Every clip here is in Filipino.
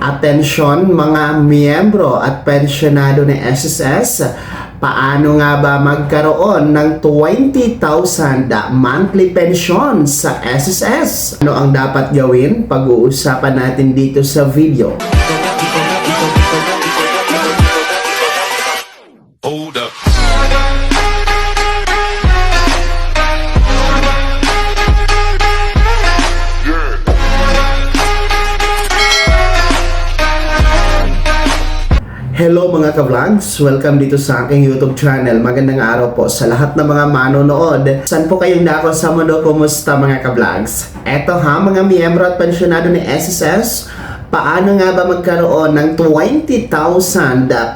Atensyon mga miyembro at pensyonado ng SSS, paano nga ba magkaroon ng 20,000 monthly pension sa SSS? Ano ang dapat gawin? Pag-uusapan natin dito sa video. Hold up. Hello mga ka-vlogs! Welcome dito sa aking YouTube channel. Magandang araw po sa lahat ng mga manonood. Saan po kayong dako sa mundo? Kumusta mga ka-vlogs? Eto ha mga miyembro at pensyonado ni SSS, paano nga ba magkaroon ng 20,000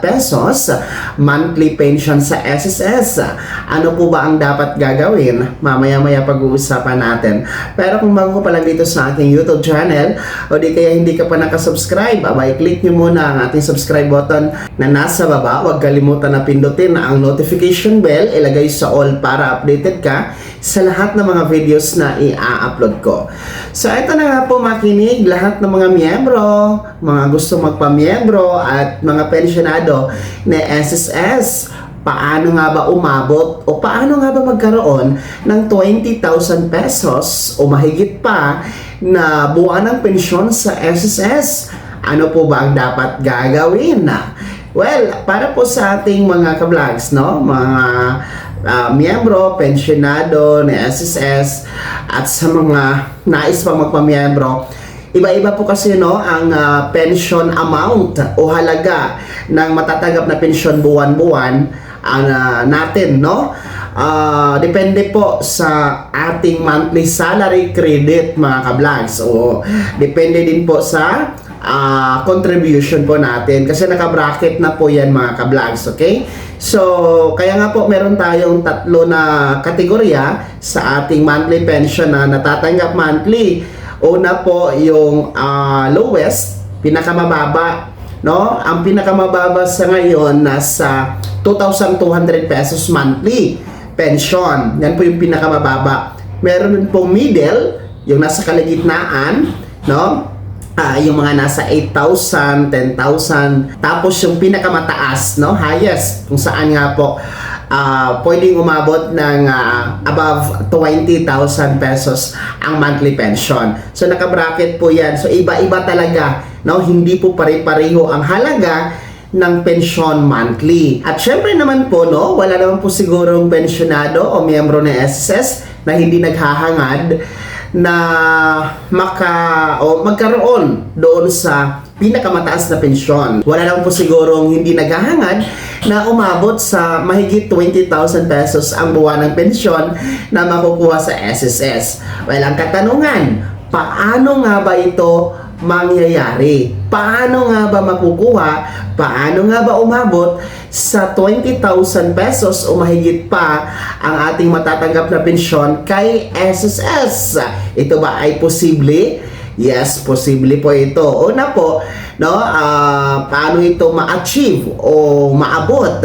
pesos monthly pension sa SSS? Ano po ba ang dapat gagawin? Mamaya-maya pag-uusapan natin. Pero kung bago pa lang dito sa aking YouTube channel, o di kaya hindi ka pa nakasubscribe, abay click nyo muna ang ating subscribe button na nasa baba. Huwag kalimutan na pindutin ang notification bell, ilagay sa all para updated ka sa lahat ng mga videos na i-upload ko. So ito na nga po, makinig lahat ng mga miyembro, mga gusto magpamiyembro at mga pensyonado na SSS. Paano nga ba umabot o paano nga ba magkaroon ng 20,000 pesos o mahigit pa na buwan ng pensyon sa SSS? Ano po ba ang dapat gagawin? Well, para po sa ating mga ka-vlogs, no? Mga miyembro, pensyonado ng SSS at sa mga nais pang magpamiyembro, iba-iba po kasi no ang pension amount o halaga ng matatanggap na pensyon buwan-buwan natin, no? Depende po sa ating monthly salary credit mga ka-vlogs, o depende din po sa contribution po natin kasi naka-bracket na po yan mga ka-vlogs, okay? So, kaya nga po meron tayong tatlo na kategorya sa ating monthly pension na natatanggap monthly. Una po yung lowest, pinakamababa, no? Ang pinakamababa sa ngayon nasa 2,200 pesos monthly pension. Yan po yung pinakamababa. Meron din pong middle, yung nasa kalagitnaan, no? Yung mga nasa 8,000, 10,000. Tapos yung pinakamataas, no? Highest, kung saan nga po pwedeng umabot ng above 20,000 pesos ang monthly pension. So naka-bracket po yan. So iba-iba talaga, no? Hindi po pare-pareho ang halaga ng pensyon monthly. At syempre naman po, no, wala naman po sigurong pensyonado o miyembro ng SSS na hindi naghahangad na magkaroon doon sa pinakamataas na pensyon. Wala naman po sigurong hindi naghahangad na umabot sa mahigit 20,000 pesos ang buwan ng pensyon na makukuha sa SSS. Well, ang katanungan, paano nga ba ito mangyayari? Paano nga ba makukuha? Paano nga ba umabot sa 20,000 pesos o mahigit pa ang ating matatanggap na pensyon kay SSS? Ito ba ay posible? Yes, posible po ito. Una po, no, paano ito ma-achieve o maabot?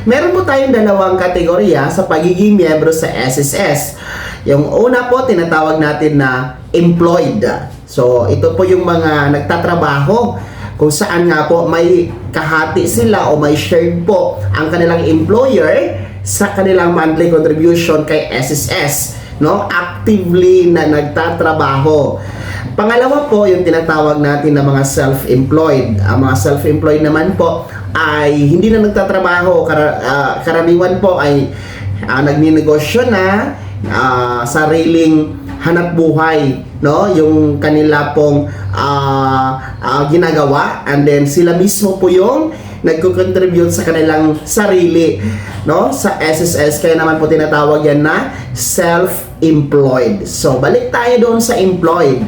Meron po tayong dalawang kategorya sa pagiging miyembro sa SSS. Yung una po, tinatawag natin na employed. So, ito po yung mga nagtatrabaho kung saan nga po may kahati sila o may shared po ang kanilang employer sa kanilang monthly contribution kay SSS, no? Actively na nagtatrabaho. Pangalawa po, yung tinatawag natin na mga self-employed. Ang mga self-employed naman po ay hindi na nagtatrabaho. Karaniwan po ay nagninegosyo na, sariling hanap buhay, no? Yung kanila pong ginagawa, and then sila mismo po yung nagko-contribute sa kanilang sarili, no? Sa SSS, kaya naman po tinatawag yan na self-employed. So, balik tayo doon sa employed.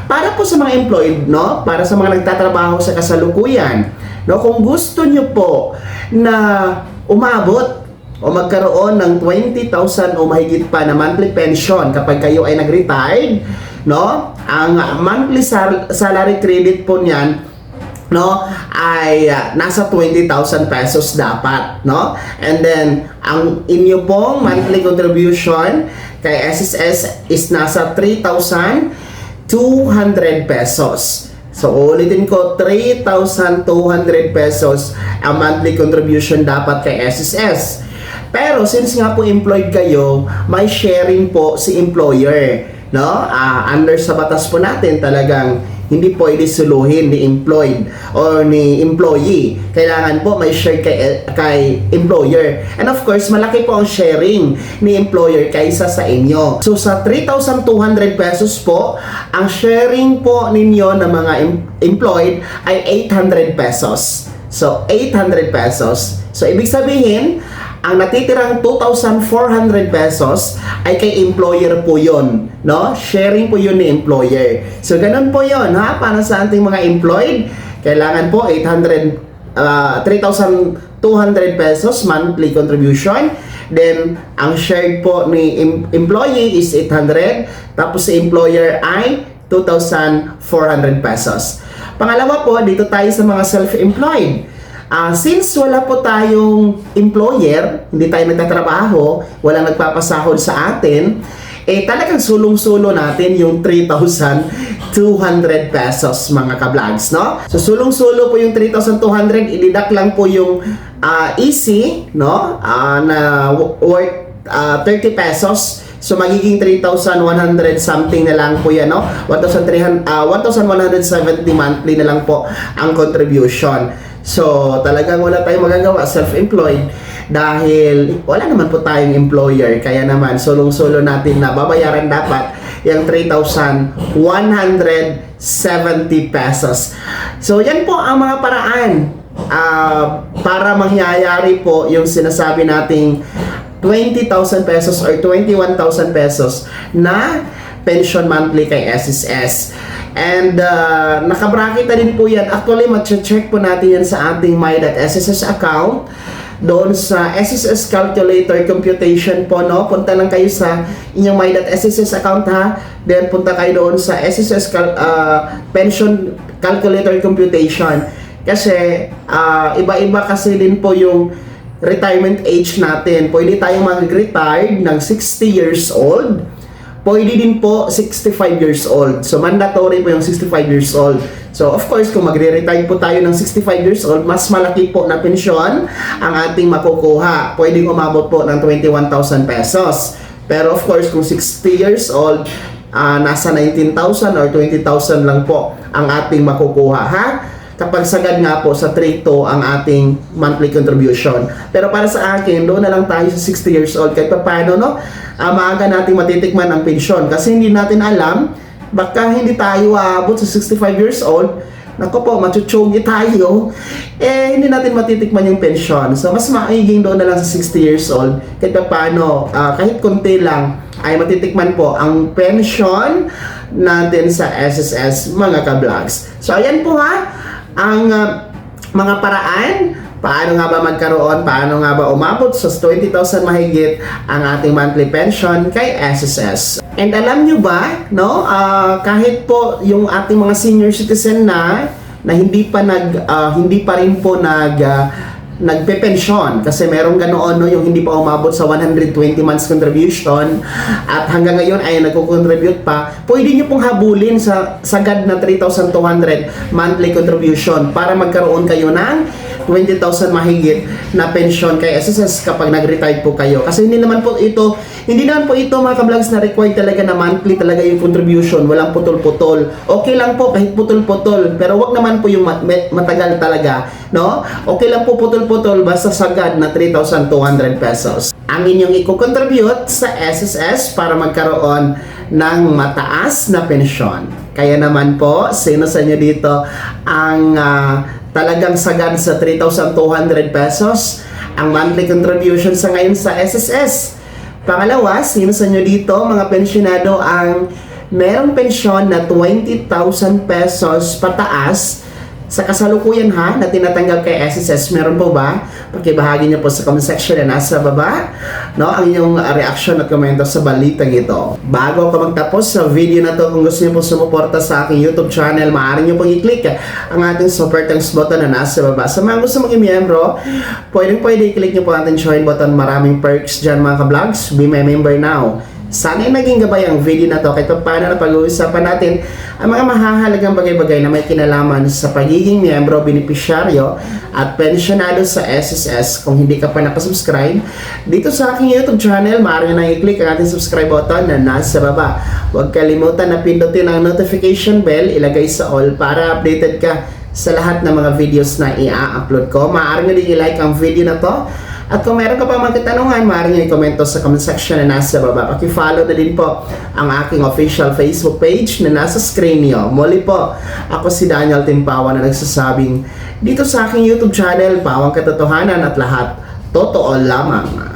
Para po sa mga employed, no? Para sa mga nagtatrabaho sa kasalukuyan, no? Kung gusto nyo po na umabot o magkaroon ng 20,000 o mahigit pa na monthly pension kapag kayo ay nag-retired, no? Ang monthly salary credit po niyan, no, ay nasa 20,000 pesos dapat, no? And then ang inyo pong monthly contribution kay SSS is nasa 3,200 pesos. So, ulitin ko, 3,200 pesos ang monthly contribution dapat kay SSS. Pero, since nga po employed kayo, may sharing po si employer. No? Under sa batas po natin, talagang hindi pwede suluhin ni employed or ni employee. Kailangan po may share kay employer. And of course, malaki po ang sharing ni employer kaysa sa inyo. So sa 3,200 pesos po, ang sharing po ninyo ng mga employed ay 800 pesos. So 800 pesos. So ibig sabihin, ang natitirang 2,400 pesos ay kay employer po yun, no? Sharing po yun ni employer. So, ganun po yun, ha? Para sa ating mga employed, kailangan po 3,200 pesos monthly contribution. Then, ang shared po ni employee is 800. Tapos, si employer ay 2,400 pesos. Pangalawa po, dito tayo sa mga self-employed. Since wala po tayong employer, hindi tayo nagtatrabaho, walang nagpapasahod sa atin, talagang sulong-sulo natin yung 3,200 pesos mga ka-vlogs, no? So, sulong-sulo po yung 3,200, i-deduct lang po yung easy, no? Na worth 30 pesos. So, magiging 3,100 something na lang po yan, no? 1,170 monthly na lang po ang contribution. So, talagang wala tayong magagawa, self-employed, dahil wala naman po tayong employer. Kaya naman, sulong-sulo natin na babayaran dapat yung 3,170 pesos. So, yan po ang mga paraan para mangyayari po yung sinasabi nating 20,000 pesos or 21,000 pesos na pension monthly kay SSS. And nakabracket na din po yan. Actually, matche-check po natin yan sa ating my.sss account. Doon sa SSS Calculator Computation po, no? Punta lang kayo sa inyong my.sss account, ha? Then, punta kayo doon sa SSS Pension Calculator Computation. Kasi, iba-iba kasi din po yung retirement age natin. Pwede tayong mag-retire ng 60 years old. Pwede din po 65 years old. So, mandatory po yung 65 years old. So, of course, kung magre-retire po tayo ng 65 years old, mas malaki po na pensyon ang ating makukuha. Pwedeng umabot po ng 21,000 pesos. Pero, of course, kung 60 years old, nasa 19,000 or 20,000 lang po ang ating makukuha, ha? Kapag sagad nga po sa 3 to ang ating monthly contribution. Pero para sa akin, doon na lang tayo sa 60 years old. Kahit pa paano, no? Maaga nating matitikman ang pensyon. Kasi hindi natin alam, baka hindi tayo aabot sa 65 years old. Naku po, machuchugi tayo. Hindi natin matitikman yung pensyon. So, mas maiging doon na lang sa 60 years old. Kahit pa paano, kahit konti lang, ay matitikman po ang pension natin sa SSS, mga ka-vlogs. So, ayan po ha. Ang mga paraan, paano nga ba magkaroon, paano nga ba umabot sa 20,000 mahigit ang ating monthly pension kay SSS. And alam nyo ba, no, kahit po yung ating mga senior citizen na hindi pa rin po nagpe-pensyon, kasi merong ganoon, no, yung hindi pa umabot sa 120 months contribution at hanggang ngayon ay nagko-contribute pa, pwede nyo pong habulin sa sagad na 3,200 monthly contribution para magkaroon kayo ng 20,000 mahigit na pensyon kay SSS kapag nag-retire po kayo. Kasi hindi naman po ito mga ka-vlogs na required talaga na monthly talaga yung contribution, walang putol-putol. Okay lang po kahit putol-putol, pero wag naman po yung matagal talaga, no? Okay lang po putol-putol basta sagad na 3,200 pesos ang inyong i-contribute sa SSS para magkaroon ng mataas na pensyon. Kaya naman po, sino sa inyo dito ang talagang sagad sa 3,200 pesos ang monthly contribution sa ngayon sa SSS? Pangalawa, sino sa inyo dito, mga pensyonado, ang merong pensyon na 20,000 pesos pataas sa kasalukuyan ha, na tinatanggap kay SSS? Meron po ba? Pakibahagi niyo po sa comment section na nasa baba, no, ang inyong reaction at komento sa balitang ito. Bago ako magtapos sa video na to, kung gusto niyo po sumuporta sa aking YouTube channel, maaari niyo pong i-click ang ating super thanks button na nasa baba. Sa mga gusto maging miyembro, pwede i-click niyo po ang ating join button. Maraming perks dyan mga ka-vlogs. Be my member now. Sana ay naging gabay ang video na to kahit paano na pag-uusapan natin ang mga mahahalagang bagay-bagay na may kinalaman sa pagiging miyembro, benepisyaryo at pensyonado sa SSS. Kung hindi ka pa nakasubscribe dito sa aking YouTube channel, maaari na i-click ang ating subscribe button na nasa baba. Huwag kalimutan na pindutin ang notification bell, ilagay sa all para updated ka sa lahat ng mga videos na i-upload ko. Maaari nyo din i-like ang video na to. At kung meron ka pa mga katanungan, maaari nyo i-komento sa comment section na nasa baba. Paki-follow na din po ang aking official Facebook page na nasa screen nyo. Muli po, ako si Daniel Timpawan na nagsasabing dito sa aking YouTube channel, Pawang Katotohanan at lahat totoo lamang.